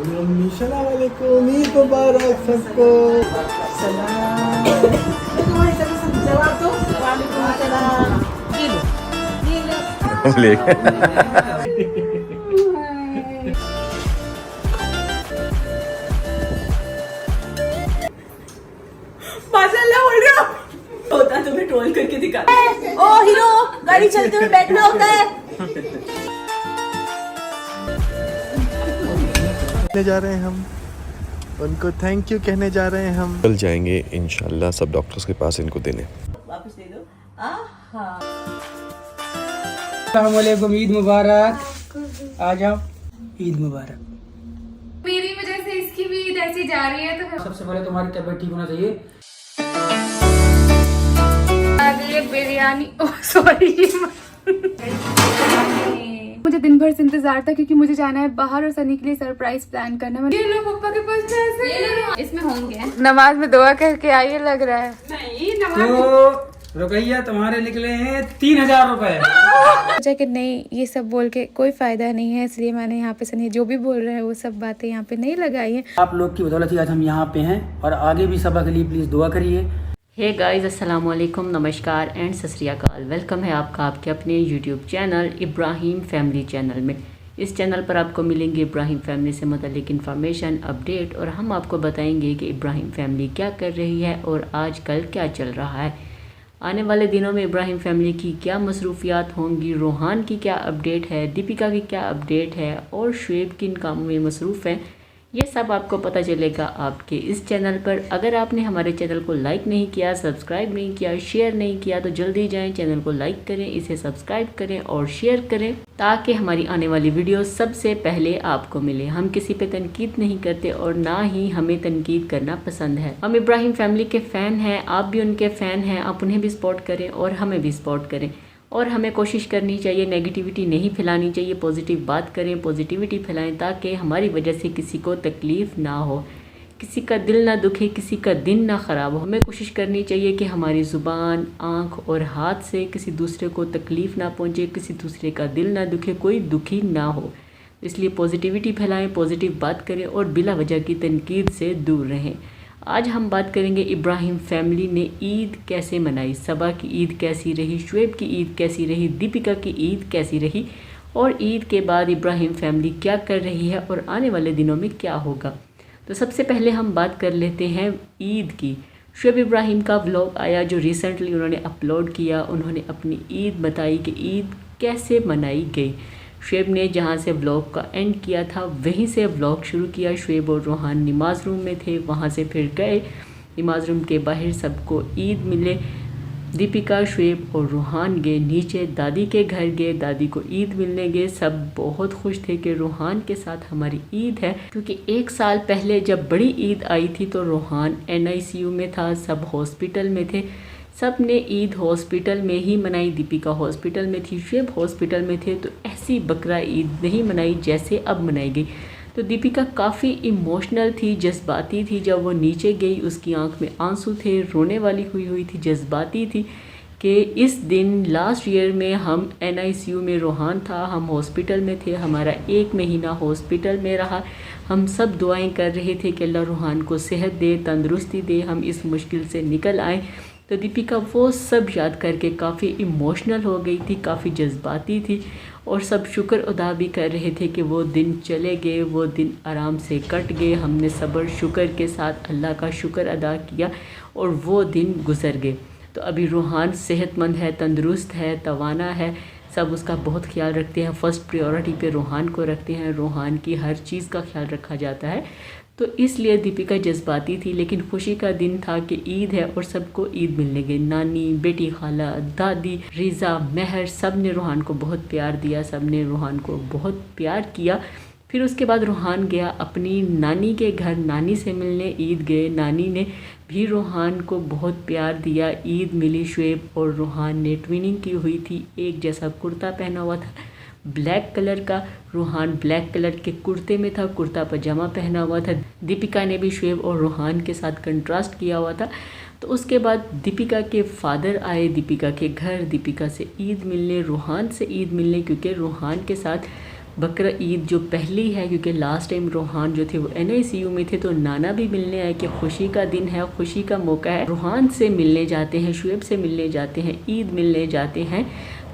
सलाम वालेकुम, ईद मुबारक सबको। सलाम। तुम्हारी तरफ से जवाब दो। वालेकुम सलाम। ये लो, ये लो। माशाल्लाह बोल रहे हो। होता है तुम्हें ट्रोल करके दिखा। ओ हीरो, गाड़ी चलते हुए बैठना होता है। कहने जा रहे हैं हम उनको, थैंक यू कहने जा रहे हैं हम। कल जाएंगे इंशाल्लाह सब डॉक्टर्स के पास इनको देने। वापस दे दो। आहा। अस्सलाम वालेकुम, ईद मुबारक। आ जाओ, ईद मुबारक। मेरी वजह से इसकी भी ईद ऐसी जा रही है तो सबसे पहले तुम्हारी तबीयत ठीक होना चाहिए। आगे बिरयानी, ओह सॉरी। मुझे दिन भर से इंतजार था क्योंकि मुझे जाना है बाहर और सनी के लिए सरप्राइज प्लान करना है। ये लो पापा के पास पैसे, इसमें होंगे। नमाज में दुआ करके आइए लग रहा है। नहीं तो रुकैया तुम्हारे निकले हैं 3000 रुपए। सोचा कि नहीं, ये सब बोल के कोई फायदा नहीं है, इसलिए मैंने यहाँ पे सनी जो भी बोल रहे हैं वो सब बातें यहाँ पे नहीं लगाई है। आप लोग की बदौलत ही आज हम यहाँ पे हैं और आगे भी सबक के लिए प्लीज दुआ करिए। हे गाइस, अस्सलाम वालेकुम, नमस्कार एंड सत श्री अकाल। वेलकम है आपका आपके अपने YouTube channel Ibrahim family channel में। इस चैनल पर आपको मिलेंगे इब्राहिम फैमिली से मुतालिक इन्फॉर्मेशन, अपडेट, और हम आपको बताएंगे कि इब्राहिम फैमिली क्या कर रही है और आजकल क्या चल रहा है। आने वाले दिनों में इब्राहिम फैमिली की क्या मसरूफियात होंगी, रोहान की क्या अपडेट है, दीपिका की क्या अपडेट है और शुएब किन कामों में मसरूफ़ हैं, ये सब आपको पता चलेगा आपके इस चैनल पर। अगर आपने हमारे चैनल को लाइक नहीं किया, सब्सक्राइब नहीं किया, शेयर नहीं किया तो जल्दी जाएं, चैनल को लाइक करें, इसे सब्सक्राइब करें और शेयर करें ताकि हमारी आने वाली वीडियो सबसे पहले आपको मिले। हम किसी पे तनकीद नहीं करते और ना ही हमें तनकीद करना पसंद है। हम इब्राहिम फैमिली के फ़ैन हैं, आप भी उनके फ़ैन हैं, आप उन्हें भी सपोर्ट करें और हमें भी सपोर्ट करें। और हमें कोशिश करनी चाहिए, नेगेटिविटी नहीं फैलानी चाहिए, पॉजिटिव बात करें, पॉजिटिविटी फैलाएं ताकि हमारी वजह से किसी को तकलीफ़ ना हो, किसी का दिल ना दुखे, किसी का दिन ना ख़राब हो। हमें कोशिश करनी चाहिए कि हमारी ज़ुबान, आँख और हाथ से किसी दूसरे को तकलीफ़ ना पहुँचे, किसी दूसरे का दिल ना दुखे, कोई दुखी ना हो। इसलिए पॉजिटिविटी फैलाएँ, पॉजिटिव बात करें और बिला वजह की तनकीद से दूर रहें। आज हम बात करेंगे इब्राहिम फैमिली ने ईद कैसे मनाई, सबा की ईद कैसी रही, शुएब की ईद कैसी रही, दीपिका की ईद कैसी रही और ईद के बाद इब्राहिम फैमिली क्या कर रही है और आने वाले दिनों में क्या होगा। तो सबसे पहले हम बात कर लेते हैं ईद की। शुएब इब्राहिम का व्लॉग आया जो रिसेंटली उन्होंने अपलोड किया। उन्होंने अपनी ईद बताई कि ईद कैसे मनाई गई। शुएब ने जहाँ से व्लॉग का एंड किया था वहीं से व्लॉग शुरू किया। शुएब और रोहान नमाज रूम में थे, वहाँ से फिर गए नमाज रूम के बाहर सबको ईद मिले। दीपिका, शुएब और रोहान गए नीचे, दादी के घर गए, दादी को ईद मिलने गए। सब बहुत खुश थे कि रोहान के साथ हमारी ईद है, क्योंकि 1 साल पहले जब बड़ी ईद आई थी तो रोहान NICU में था, सब हॉस्पिटल में थे। सब ने ईद हॉस्पिटल में ही मनाई। दीपिका हॉस्पिटल में थी, शुएब हॉस्पिटल में थे, तो ऐसी बकरा ईद नहीं मनाई जैसे अब मनाई गई। तो दीपिका काफ़ी इमोशनल थी, जज्बाती थी। जब वो नीचे गई उसकी आंख में आंसू थे, रोने वाली हुई थी, जज्बाती थी कि इस दिन लास्ट ईयर में हम NICU में रोहान था, हम हॉस्पिटल में थे, हमारा 1 महीना हॉस्पिटल में रहा। हम सब दुआएं कर रहे थे कि अल्लाह रोहान को सेहत दे, तंदुरुस्ती दे, हम इस मुश्किल से निकल आए। तो दीपिका वो सब याद करके काफ़ी इमोशनल हो गई थी, काफ़ी जज्बाती थी और सब शुक्र अदा भी कर रहे थे कि वो दिन चले गए, वो दिन आराम से कट गए। हमने सब्र शुक्र के साथ अल्लाह का शुक्र अदा किया और वो दिन गुजर गए। तो अभी रोहान सेहतमंद है, तंदुरुस्त है, तवाना है, सब उसका बहुत ख्याल रखते हैं। फ़र्स्ट प्रायोरिटी पे रोहान को रखते हैं, रोहान की हर चीज़ का ख्याल रखा जाता है। तो इसलिए दीपिका जज्बाती थी, लेकिन खुशी का दिन था कि ईद है और सबको ईद मिलने गई। नानी, बेटी, खाला, दादी, रिज़ा, महर, सब ने रोहान को बहुत प्यार दिया, सब ने रोहान को बहुत प्यार किया। फिर उसके बाद रोहान गया अपनी नानी के घर, नानी से मिलने ईद गए। नानी ने भी रोहान को बहुत प्यार दिया, ईद मिली। शुएब और रोहान ने ट्विनिंग की हुई थी, एक जैसा कुर्ता पहना हुआ था ब्लैक कलर का। रोहान ब्लैक कलर के कुर्ते में था, कुर्ता पजामा पहना हुआ था। दीपिका ने भी शुएब और रोहान के साथ कंट्रास्ट किया हुआ था। तो उसके बाद दीपिका के फादर आए दीपिका के घर, दीपिका से ईद मिलने, रोहान से ईद मिलने, क्योंकि रोहान के साथ बकरा ईद जो पहली है, क्योंकि लास्ट टाइम रूहान जो थे वो NICU में थे, तो नाना भी मिलने आए कि खुशी का दिन है, खुशी का मौका है, रूहान से मिलने जाते हैं, शुएब से मिलने जाते हैं, ईद मिलने जाते हैं,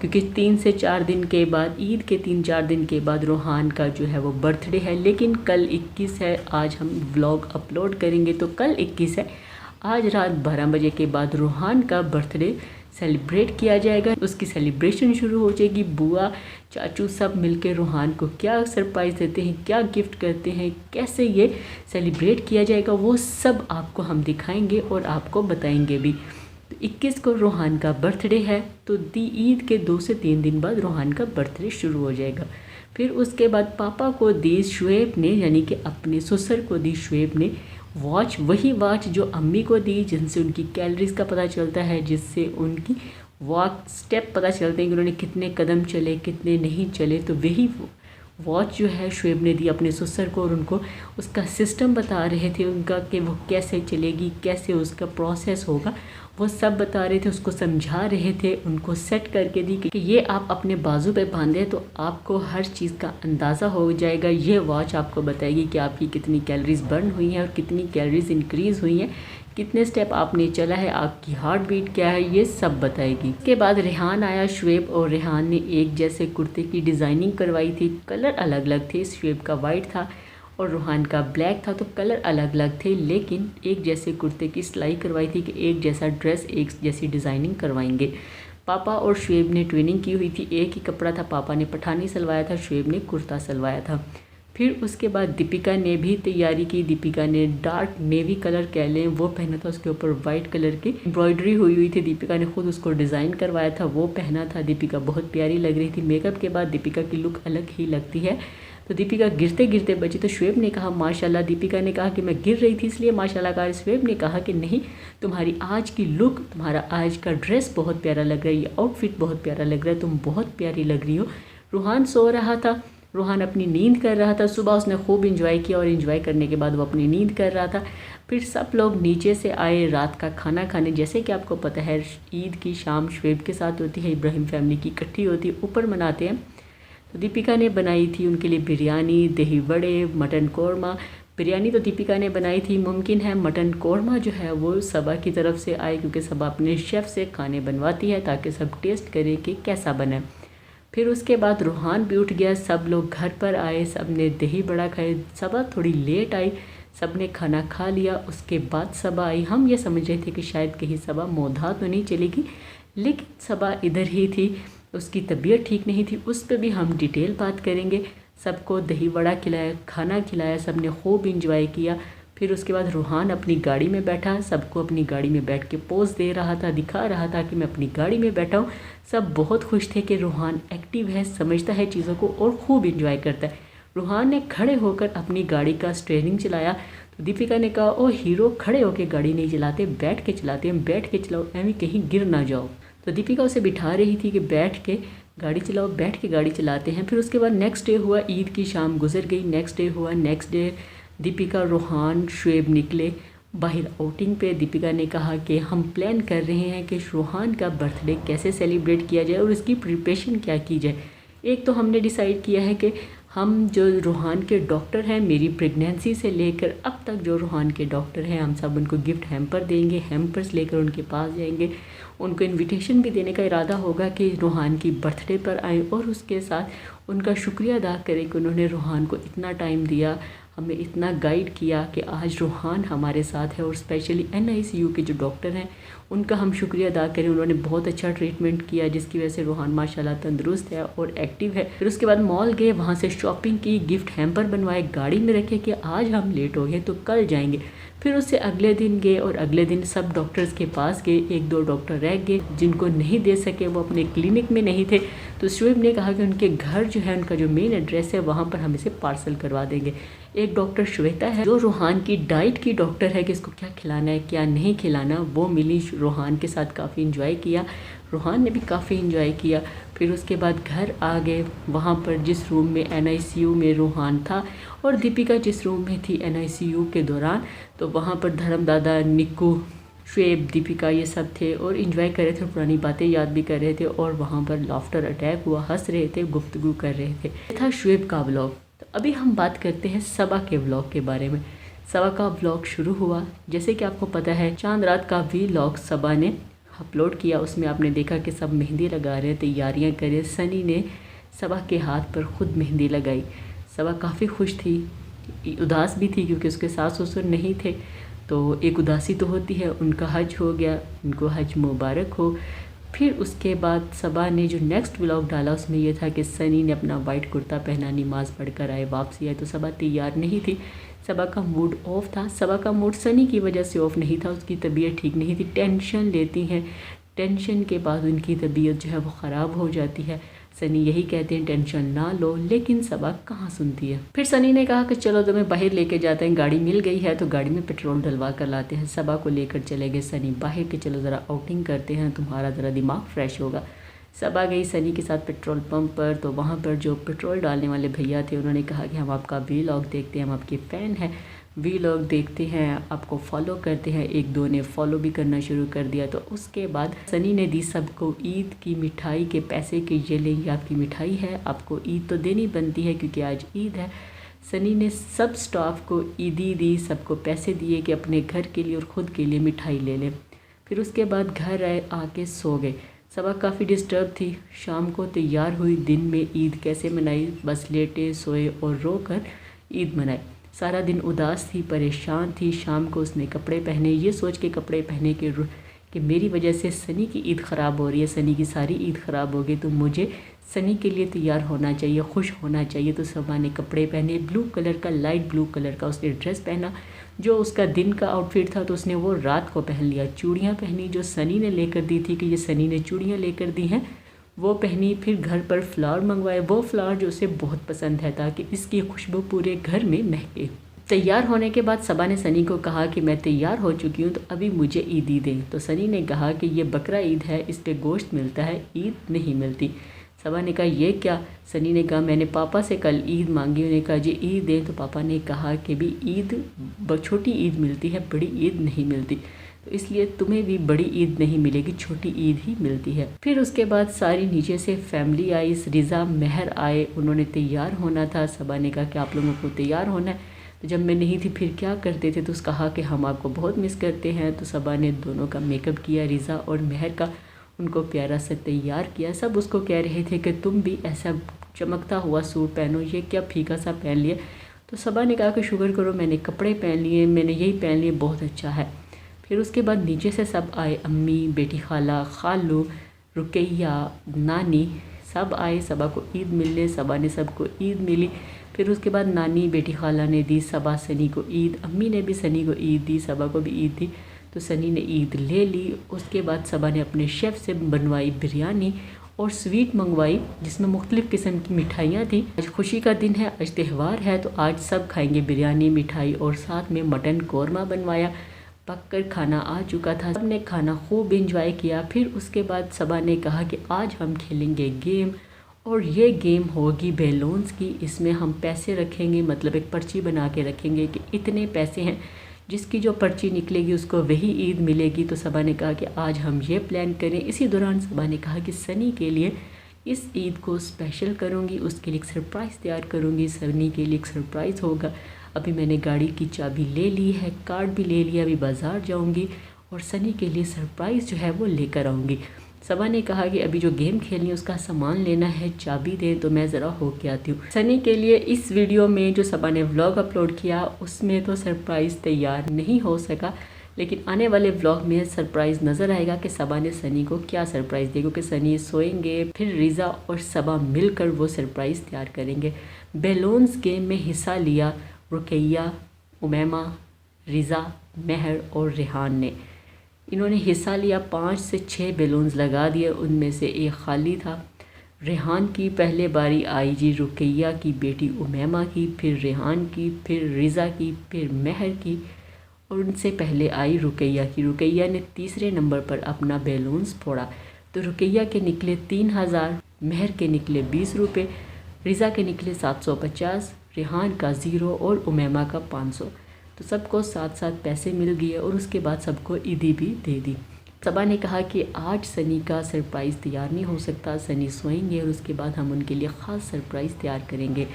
क्योंकि 3 से 4 दिन के बाद, ईद के 3-4 दिन के बाद रूहान का जो है वो बर्थडे है। लेकिन कल 21 है, आज हम व्लॉग अपलोड करेंगे तो कल 21 है, आज रात 12 बजे के बाद रूहान का बर्थडे सेलिब्रेट किया जाएगा। उसकी सेलिब्रेशन शुरू हो जाएगी। बुआ चाचू सब मिलकर रूहान को क्या सरप्राइज़ देते हैं, क्या गिफ्ट करते हैं, कैसे ये सेलिब्रेट किया जाएगा, वो सब आपको हम दिखाएंगे और आपको बताएंगे भी। तो 21 को रूहान का बर्थडे है, तो ईद के 2 से 3 दिन बाद रूहान का बर्थडे शुरू हो जाएगा। फिर उसके बाद पापा को दी शुएब ने, यानी कि अपने ससुर को दी शुएब ने वॉच, वही वॉच जो अम्मी को दी, जिनसे उनकी कैलोरीज का पता चलता है, जिससे उनकी वॉक स्टेप पता चलते हैं कि उन्होंने कितने कदम चले, कितने नहीं चले। तो वही वॉच जो है शुएब ने दी अपने ससुर को, और उनको उसका सिस्टम बता रहे थे उनका कि वो कैसे चलेगी, कैसे उसका प्रोसेस होगा, वो सब बता रहे थे, उसको समझा रहे थे, उनको सेट करके दी कि ये आप अपने बाजू पे बांधे तो आपको हर चीज़ का अंदाज़ा हो जाएगा। ये वॉच आपको बताएगी कि आपकी कितनी कैलोरीज बर्न हुई हैं और कितनी कैलोरीज इंक्रीज़ हुई हैं, कितने स्टेप आपने चला है, आपकी हार्ट बीट क्या है, ये सब बताएगी। इसके बाद रेहान आया, शुएब और रेहान ने एक जैसे कुर्ते की डिज़ाइनिंग करवाई थी। कलर अलग अलग थे, शुएब का वाइट था और रूहान का ब्लैक था, तो कलर अलग अलग थे, लेकिन एक जैसे कुर्ते की सिलाई करवाई थी कि एक जैसा ड्रेस, एक जैसी डिज़ाइनिंग करवाएंगे। पापा और शुएब ने ट्रेनिंग की हुई थी, एक ही कपड़ा था, पापा ने पठानी सिलवाया था, शुएब ने कुर्ता सिलवाया था। फिर उसके बाद दीपिका ने भी तैयारी की। दीपिका ने डार्क नेवी कलर कह लें वो पहना था, उसके ऊपर वाइट कलर की एम्ब्रॉयडरी हुई थी, दीपिका ने खुद उसको डिज़ाइन करवाया था, वो पहना था। दीपिका बहुत प्यारी लग रही थी। मेकअप के बाद दीपिका की लुक अलग ही लगती है। तो दीपिका गिरते गिरते बची, तो शुएब ने कहा माशाल्लाह। दीपिका ने कहा कि मैं गिर रही थी इसलिए माशाल्लाह कहा। शुएब ने कहा कि नहीं, तुम्हारी आज की लुक, तुम्हारा आज का ड्रेस बहुत प्यारा लग रहा है, ये आउटफिट बहुत प्यारा लग रहा है, तुम बहुत प्यारी लग रही हो। रूहान सो रहा था, रूहान अपनी नींद कर रहा था। सुबह उसने खूब इंजॉय किया और इंजॉय करने के बाद वो अपनी नींद कर रहा था। फिर सब लोग नीचे से आए रात का खाना खाने। जैसे कि आपको पता है ईद की शाम शुएब के साथ होती है, इब्राहिम फैमिली की इकट्ठी होती है, ऊपर मनाते हैं। तो दीपिका ने बनाई थी उनके लिए बिरयानी, दही बड़े, मटन कौरमा। बिरयानी तो दीपिका ने बनाई थी, मुमकिन है मटन कौरमा जो है वो सबा की तरफ से आए, क्योंकि सबा अपने शेफ़ से खाने बनवाती है ताकि सब टेस्ट करें कि कैसा बना। फिर उसके बाद रूहान भी उठ गया, सब लोग घर पर आए, सब ने दही बड़ा खाए। सबा थोड़ी लेट आई, सब ने खाना खा लिया, उसके बाद सबा आई। हम ये समझ रहे थे कि शायद कहीं सबा मोधा तो नहीं चलेगी, लेकिन सबा इधर ही थी, उसकी तबीयत ठीक नहीं थी, उस पर भी हम डिटेल बात करेंगे। सबको दही बड़ा खिलाया, खाना खिलाया, सब ने खूब इंजॉय किया। फिर उसके बाद रूहान अपनी गाड़ी में बैठा, सबको अपनी गाड़ी में बैठ के पोज दे रहा था, दिखा रहा था कि मैं अपनी गाड़ी में बैठा हूँ। सब बहुत खुश थे कि रूहान एक्टिव है, समझता है चीज़ों को और खूब इंजॉय करता है। रूहान ने खड़े होकर अपनी गाड़ी का स्टीयरिंग चलाया, तो दीपिका ने कहा ओ हीरो, खड़े होकर गाड़ी नहीं चलाते, बैठ के चलाते हैं, बैठ के चलाओ, एवं कहीं गिर ना जाओ। तो दीपिका उसे बिठा रही थी कि बैठ के गाड़ी चलाओ, बैठ के गाड़ी चलाते हैं। फिर उसके बाद नेक्स्ट डे हुआ, ईद की शाम गुजर गई, नेक्स्ट डे हुआ। नेक्स्ट डे दीपिका, रूहान, शुएब निकले बाहर आउटिंग पे। दीपिका ने कहा कि हम प्लान कर रहे हैं कि रूहान का बर्थडे कैसे सेलिब्रेट किया जाए और उसकी प्रिपरेशन क्या की जाए। एक तो हमने डिसाइड किया है कि हम जो रूहान के डॉक्टर हैं, मेरी प्रेगनेंसी से लेकर अब तक जो रूहान के डॉक्टर हैं, हम सब उनको गिफ्ट हैम्पर देंगे, हैम्पर्स लेकर उनके पास जाएंगे। उनको इनविटेशन भी देने का इरादा होगा कि रूहान की बर्थडे पर आएँ और उसके साथ उनका शुक्रिया अदा करें कि उन्होंने रूहान को इतना टाइम दिया, हमें इतना गाइड किया कि आज रूहान हमारे साथ है। और स्पेशली NICU के जो डॉक्टर हैं उनका हम शुक्रिया अदा करें, उन्होंने बहुत अच्छा ट्रीटमेंट किया जिसकी वजह से रूहान माशाल्लाह तंदुरुस्त है और एक्टिव है। फिर उसके बाद मॉल गए, वहाँ से शॉपिंग की, गिफ्ट हैम्पर बनवाए, गाड़ी में रखे कि आज हम लेट हो गए तो कल जाएंगे। फिर उससे अगले दिन गए और अगले दिन सब डॉक्टर्स के पास गए। 1-2 डॉक्टर रह गए, जिनको नहीं दे सके वो अपने क्लिनिक में नहीं थे। तो शुएब ने कहा कि उनके घर जो है, उनका जो मेन एड्रेस है, वहाँ पर हम इसे पार्सल करवा देंगे। एक डॉक्टर श्वेता है जो रूहान की डाइट की डॉक्टर है कि इसको क्या खिलाना है क्या नहीं खिलाना, वो मिली। रूहान के साथ काफ़ी इंजॉय किया, रूहान ने भी काफ़ी इंजॉय किया। फिर उसके बाद घर आ गए, वहाँ पर जिस रूम में NICU में रूहान था और दीपिका जिस रूम में थी NICU के दौरान, तो वहाँ पर धर्मदादा, निक्कू, शुएब, दीपिका ये सब थे और इन्जॉय कर रहे थे, पुरानी बातें याद भी कर रहे थे और वहाँ पर लाफ्टर अटैक हुआ, हंस रहे थे, गुफ्तगू कर रहे थे। ये था शुएब का व्लॉग। तो अभी हम बात करते हैं सबा के व्लॉग के बारे में। सबा का व्लॉग शुरू हुआ, जैसे कि आपको पता है चांद रात का व्लॉग सबा ने अपलोड किया। उसमें आपने देखा कि सब मेहंदी लगा रहे, तैयारियाँ कर रहे। सनी ने सबा के हाथ पर ख़ुद मेहंदी लगाई। सबा काफ़ी खुश थी, उदास भी थी क्योंकि उसके सास ससुर नहीं थे, तो एक उदासी तो होती है। उनका हज हो गया, उनको हज मुबारक हो। फिर उसके बाद सबा ने जो नेक्स्ट व्लॉग डाला उसमें यह था कि सनी ने अपना वाइट कुर्ता पहना, नमाज़ पढ़कर आए, वापसी आए। तो सबा तैयार नहीं थी, सबा का मूड ऑफ था। सबा का मूड सनी की वजह से ऑफ नहीं था, उसकी तबीयत ठीक नहीं थी। टेंशन लेती हैं, टेंशन के बाद उनकी तबीयत जो है वो ख़राब हो जाती है। सनी यही कहते हैं टेंशन ना लो, लेकिन सबा कहाँ सुनती है। फिर सनी ने कहा कि चलो तुम्हें बाहर लेके जाते हैं, गाड़ी मिल गई है तो गाड़ी में पेट्रोल डलवा कर लाते हैं। सबा को लेकर चले गए सनी बाहर के, चलो ज़रा आउटिंग करते हैं, तुम्हारा ज़रा दिमाग फ्रेश होगा। सबा गई सनी के साथ पेट्रोल पंप पर। तो वहाँ पर जो पेट्रोल डालने वाले भैया थे उन्होंने कहा कि हम आपका व्लॉग देखते हैं, हम आपके फ़ैन हैं, व्लॉग देखते हैं, आपको फॉलो करते हैं। एक दो ने फॉलो भी करना शुरू कर दिया। तो उसके बाद सनी ने दी सबको ईद की मिठाई के पैसे कि ये ले, ये आपकी मिठाई है, आपको ईद तो देनी बनती है क्योंकि आज ईद है। सनी ने सब स्टाफ को ईदी दी, सबको पैसे दिए कि अपने घर के लिए और ख़ुद के लिए मिठाई ले लें। फिर उसके बाद घर आए, आके सो गए। सबा काफ़ी डिस्टर्ब थी। शाम को तैयार हुई, दिन में ईद कैसे मनाई, बस लेटे सोए और रो कर ईद मनाई। सारा दिन उदास थी, परेशान थी। शाम को उसने कपड़े पहने, ये सोच के कपड़े पहने कि मेरी वजह से सनी की ईद ख़राब हो रही है, सनी की सारी ईद ख़राब हो गई, तो मुझे सनी के लिए तैयार होना चाहिए, खुश होना चाहिए। तो सबा ने कपड़े पहने, ब्लू कलर का, लाइट ब्लू कलर का उसने ड्रेस पहना। जो उसका दिन का आउटफिट था तो उसने वो रात को पहन लिया। चूड़ियाँ पहनी जो सनी ने लेकर दी थी कि ये सनी ने चूड़ियाँ लेकर दी हैं, वो पहनी। फिर घर पर फ्लावर मंगवाए, वो फ्लावर जो उसे बहुत पसंद है ताकि इसकी खुशबू पूरे घर में महके। तैयार होने के बाद सबा ने सनी को कहा कि मैं तैयार हो चुकी हूँ तो अभी मुझे ईदी दें। तो सनी ने कहा कि ये बकरा ईद है, इस पे गोश्त मिलता है, ईद नहीं मिलती। सबा ने कहा ये क्या? सनी ने कहा मैंने पापा से कल ईद मांगी। उन्होंने कहा जी ईद दें। तो पापा ने कहा कि भी ईद छोटी ईद मिलती है, बड़ी ईद नहीं मिलती, तो इसलिए तुम्हें भी बड़ी ईद नहीं मिलेगी, छोटी ईद ही मिलती है। फिर उसके बाद सारी नीचे से फैमिली आई, रिज़ा महर आए, उन्होंने तैयार होना था। सबा ने कहा कि आप लोगों को तैयार होना है। तो जब मैं नहीं थी फिर क्या करते थे? तो उसने कहा कि हम आपको बहुत मिस करते हैं। तो सबा ने दोनों का मेकअप किया, रिज़ा और महर का, उनको प्यारा सा तैयार किया। सब उसको कह रहे थे कि तुम भी ऐसा चमकता हुआ सूट पहनो, ये क्या फीका सा पहन लिया। तो सबा ने कहा कि शुक्र करो मैंने कपड़े पहन लिए, मैंने यही पहन लिए, बहुत अच्छा है। फिर उसके बाद नीचे से सब आए, अम्मी, बेटी खाला, खालू, रुकैया, नानी, सब आए सबा को ईद मिलने। सबा ने सबको ईद मिली। फिर उसके बाद नानी, बेटी खाला ने दी सबा सनी को ईद, अम्मी ने भी सनी को ईद दी, सबा को भी ईद दी। तो सनी ने ईद ले ली। उसके बाद सबा ने अपने शेफ़ से बनवाई बिरयानी और स्वीट मंगवाई जिसमें मुख्तलिफ़ किस्म की मिठाइयाँ थी। आज खुशी का दिन है, आज त्यौहार है, तो आज सब खाएंगे बिरयानी, मिठाई और साथ में मटन कौरमा बनवाया। पककर खाना आ चुका था, सबने खाना खूब इंजॉय किया। फिर उसके बाद सबा ने कहा कि आज हम खेलेंगे गेम, और ये गेम होगी बैलून्स की। इसमें हम पैसे रखेंगे, मतलब एक पर्ची बना के रखेंगे कि इतने पैसे हैं, जिसकी जो पर्ची निकलेगी उसको वही ईद मिलेगी। तो सबा ने कहा कि आज हम ये प्लान करें। इसी दौरान सबा ने कहा कि सनी के लिए इस ईद को स्पेशल करूँगी, उसके लिए एक सरप्राइज़ तैयार करूँगी, सनी के लिए एक सरप्राइज़ होगा। अभी मैंने गाड़ी की चाबी ले ली है, कार्ड भी ले लिया, अभी बाज़ार जाऊँगी और सनी के लिए सरप्राइज़ जो है वो लेकर आऊँगी। सबा ने कहा कि अभी जो गेम खेलनी है उसका सामान लेना है, चाबी दें तो मैं ज़रा होके आती हूँ। सनी के लिए इस वीडियो में जो सबा ने व्लॉग अपलोड किया उसमें तो सरप्राइज़ तैयार नहीं हो सका, लेकिन आने वाले व्लॉग में सरप्राइज़ नज़र आएगा कि सबा ने सनी को क्या सरप्राइज़ दिया, क्योंकि सनी सोएंगे, फिर रिज़ा और सबा मिलकर वो सरप्राइज़ तैयार करेंगे। बैलून्स गेम में हिस्सा लिया रुकैया, उमैमा, रिज़ा, महर और रेहान ने। इन्होंने हिस्सा लिया, 5 से 6 बैलून्स लगा दिए, उनमें से एक खाली था। रेहान की पहले बारी आई जी, रुकैया की बेटी उमैमा की, फिर रेहान की, फिर रिज़ा की, फिर महर की, और उनसे पहले आई रुकैया की। रुकैया ने तीसरे नंबर पर अपना बैलून्स फोड़ा। तो रुकैया के निकले 3000, महर के निकले 20 रुपये, रिज़ा के निकले 750, रेहान का 0 और उमैमा का 500। तो सबको साथ साथ पैसे मिल गए और उसके बाद सबको ईदी भी दे दी। सबा ने कहा कि आज सनी का सरप्राइज़ तैयार नहीं हो सकता, सनी सोएंगे और उसके बाद हम उनके लिए ख़ास सरप्राइज़ तैयार करेंगे।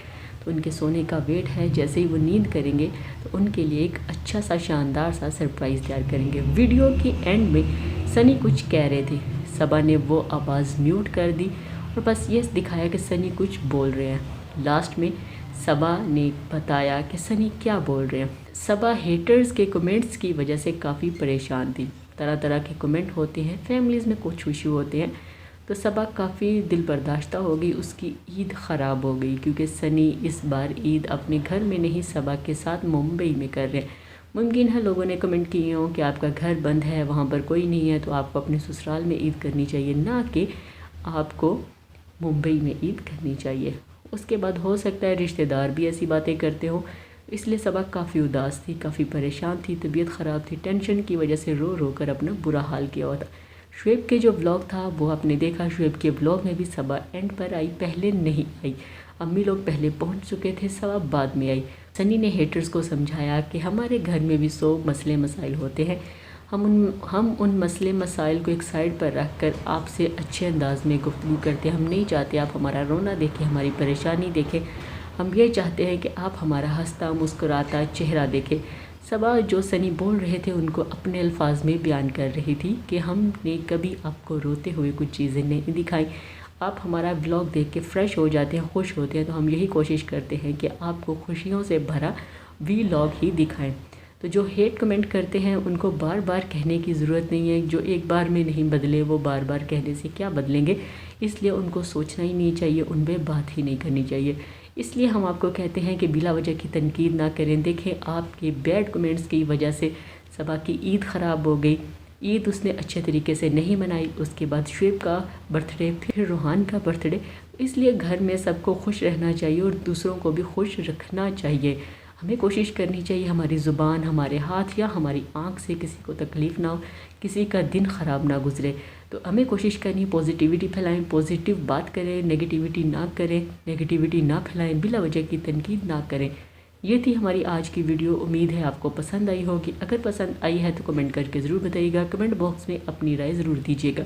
तो उनके सोने का वेट है, जैसे ही वो नींद करेंगे तो उनके लिए एक अच्छा सा शानदार सा सरप्राइज़ तैयार करेंगे। वीडियो के एंड में सनी कुछ कह रहे थे, सबा ने वो आवाज़ म्यूट कर दी और बस ये दिखाया कि सनी कुछ बोल रहे हैं। लास्ट में सबा ने बताया कि सनी क्या बोल रहे हैं। सबा हेटर्स के कमेंट्स की वजह से काफ़ी परेशान थी। तरह तरह के कमेंट होते हैं, फैमिलीज़ में कुछ इशू होते हैं, तो सबा काफ़ी दिल बर्दाश्त हो गई। उसकी ईद ख़राब हो गई क्योंकि सनी इस बार ईद अपने घर में नहीं सबा के साथ मुंबई में कर रहे हैं। मुमकिन है लोगों ने कमेंट किए हों कि आपका घर बंद है, वहाँ पर कोई नहीं है, तो आपको अपने ससुराल में ईद करनी चाहिए, ना कि आपको मुंबई में ईद करनी चाहिए। उसके बाद हो सकता है रिश्तेदार भी ऐसी बातें करते हों, इसलिए सबा काफ़ी उदास थी, काफ़ी परेशान थी, तबीयत ख़राब थी, टेंशन की वजह से रो रो कर अपना बुरा हाल किया हुआ था। शुएब के जो व्लॉग था वो आपने देखा, शुएब के व्लॉग में भी सबा एंड पर आई, पहले नहीं आई। अम्मी लोग पहले पहुंच चुके थे, सबा बाद में आई। सनी ने हेटर्स को समझाया कि हमारे घर में भी 100 मसले मसाइल होते हैं, हम उन मसले मसाइल को एक साइड पर रख कर आपसे अच्छे अंदाज में गुफ्तगू करते हैं। हम नहीं चाहते आप हमारा रोना देखें, हमारी परेशानी देखें, हम ये चाहते हैं कि आप हमारा हंसता मुस्कुराता चेहरा देखें। सबा जो सनी बोल रहे थे उनको अपने अल्फाज में बयान कर रही थी कि हमने कभी आपको रोते हुए कुछ चीज़ें नहीं दिखाई। आप हमारा व्लॉग देख के फ्रेश हो जाते हैं, खुश होते हैं, तो हम यही कोशिश करते हैं कि आपको खुशियों से भरा व्लॉग ही दिखाएं। तो जो हेट कमेंट करते हैं उनको बार बार कहने की ज़रूरत नहीं है, जो एक बार में नहीं बदले वो बार बार कहने से क्या बदलेंगे, इसलिए उनको सोचना ही नहीं चाहिए, उन पर बात ही नहीं करनी चाहिए। इसलिए हम आपको कहते हैं कि बिला वजह की तनकीद ना करें। देखें आपके बैड कमेंट्स की वजह से सबा की ईद ख़राब हो गई, ईद उसने अच्छे तरीके से नहीं मनाई, उसके बाद शुएब का बर्थडे, फिर रूहान का बर्थडे। इसलिए घर में सबको खुश रहना चाहिए और दूसरों को भी खुश रखना चाहिए। हमें कोशिश करनी चाहिए हमारी ज़ुबान, हमारे हाथ या हमारी आँख से किसी को तकलीफ़ ना हो, किसी का दिन ख़राब ना गुजरे। तो हमें कोशिश करनी पॉजिटिविटी फैलाएं, पॉजिटिव बात करें, नेगेटिविटी ना करें, नेगेटिविटी ना फैलाएं, बिला वजह की तनकीद ना करें। ये थी हमारी आज की वीडियो, उम्मीद है आपको पसंद आई होगी। अगर पसंद आई है तो कमेंट करके ज़रूर बताइएगा, कमेंट बॉक्स में अपनी राय ज़रूर दीजिएगा,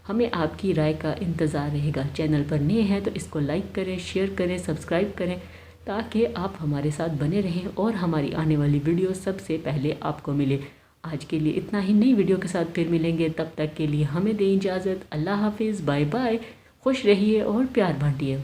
हमें आपकी राय का इंतज़ार रहेगा। चैनल पर नए हैं तो इसको लाइक करें, शेयर करें, सब्सक्राइब करें, ताकि आप हमारे साथ बने रहें और हमारी आने वाली वीडियो सबसे पहले आपको मिले। आज के लिए इतना ही, नई वीडियो के साथ फिर मिलेंगे, तब तक के लिए हमें दें इजाज़त। अल्लाह हाफिज़, बाय बाय, खुश रहिए और प्यार बांटिए।